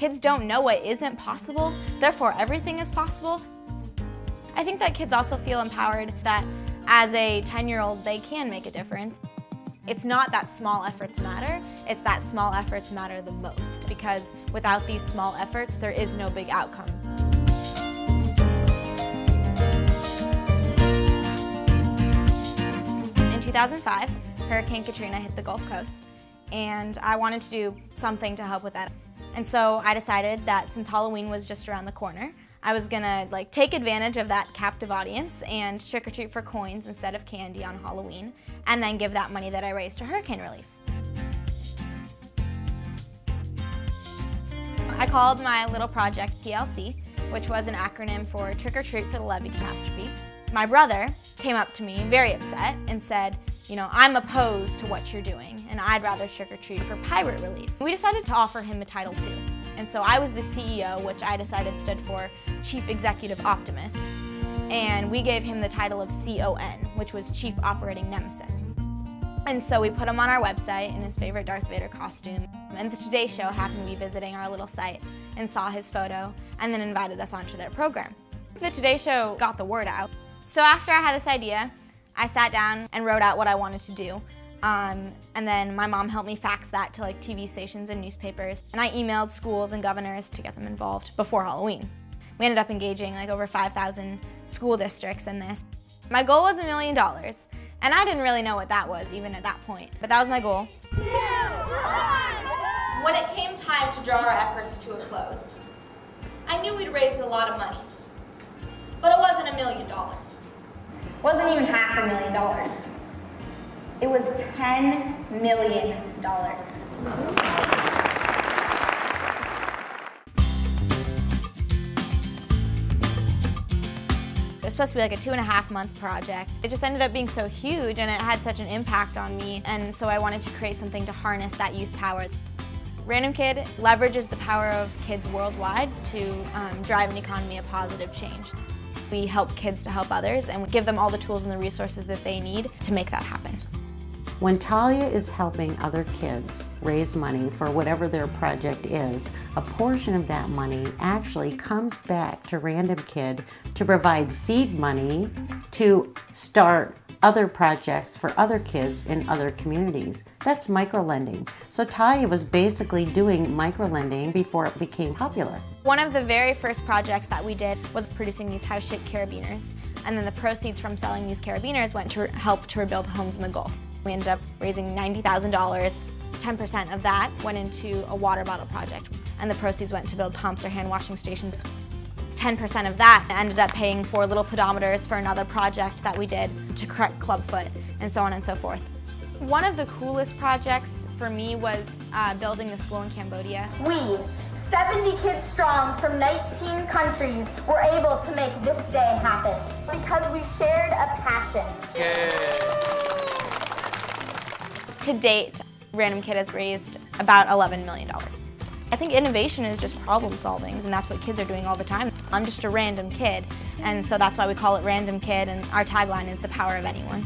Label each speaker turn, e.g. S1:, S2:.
S1: Kids don't know what isn't possible, therefore everything is possible. I think that kids also feel empowered that as a 10-year-old they can make a difference. It's not that small efforts matter, it's that small efforts matter the most, because without these small efforts there is no big outcome. In 2005, Hurricane Katrina hit the Gulf Coast, and I wanted to do something to help with that. And so I decided that since Halloween was just around the corner, I was gonna take advantage of that captive audience and trick-or-treat for coins instead of candy on Halloween, and then give that money that I raised to hurricane relief. I called my little project PLC, which was an acronym for Trick or Treat for the Levee Catastrophe. My brother came up to me very upset and said, you know, I'm opposed to what you're doing, and I'd rather trick or treat for pirate relief. We decided to offer him a Title II. And so I was the CEO, which I decided stood for Chief Executive Optimist. And we gave him the title of CON, which was Chief Operating Nemesis. And so we put him on our website in his favorite Darth Vader costume. And the Today Show happened to be visiting our little site and saw his photo and then invited us onto their program. The Today Show got the word out. So after I had this idea, I sat down and wrote out what I wanted to do. And then my mom helped me fax that to TV stations and newspapers. And I emailed schools and governors to get them involved before Halloween. We ended up engaging over 5,000 school districts in this. My goal was $1 million. And I didn't really know what that was even at that point, but that was my goal. 2, 1. When it came time to draw our efforts to a close, I knew we'd raised a lot of money, but it wasn't $1 million. It wasn't even $500,000. It was $10 million. It was supposed to be a 2.5-month project. It just ended up being so huge and it had such an impact on me, and so I wanted to create something to harness that youth power. RandomKid leverages the power of kids worldwide to drive an economy of positive change. We help kids to help others, and we give them all the tools and the resources that they need to make that happen.
S2: When Talia is helping other kids raise money for whatever their project is, a portion of that money actually comes back to RandomKid to provide seed money to start other projects for other kids in other communities. That's microlending. So Talia was basically doing microlending before it became popular.
S1: One of the very first projects that we did was producing these house-shaped carabiners, and then the proceeds from selling these carabiners went to help to rebuild homes in the Gulf. We ended up raising $90,000. 10% of that went into a water bottle project, and the proceeds went to build pumps or hand washing stations. 10% of that ended up paying for little pedometers for another project that we did to correct clubfoot, and so on and so forth. One of the coolest projects for me was building the school in Cambodia.
S3: We, 70 kids strong from 19 countries, were able to make this day happen because we shared a passion.
S1: To date, RandomKid has raised about $11 million. I think innovation is just problem solving, and that's what kids are doing all the time. I'm just a random kid, and so that's why we call it RandomKid, and our tagline is the power of anyone.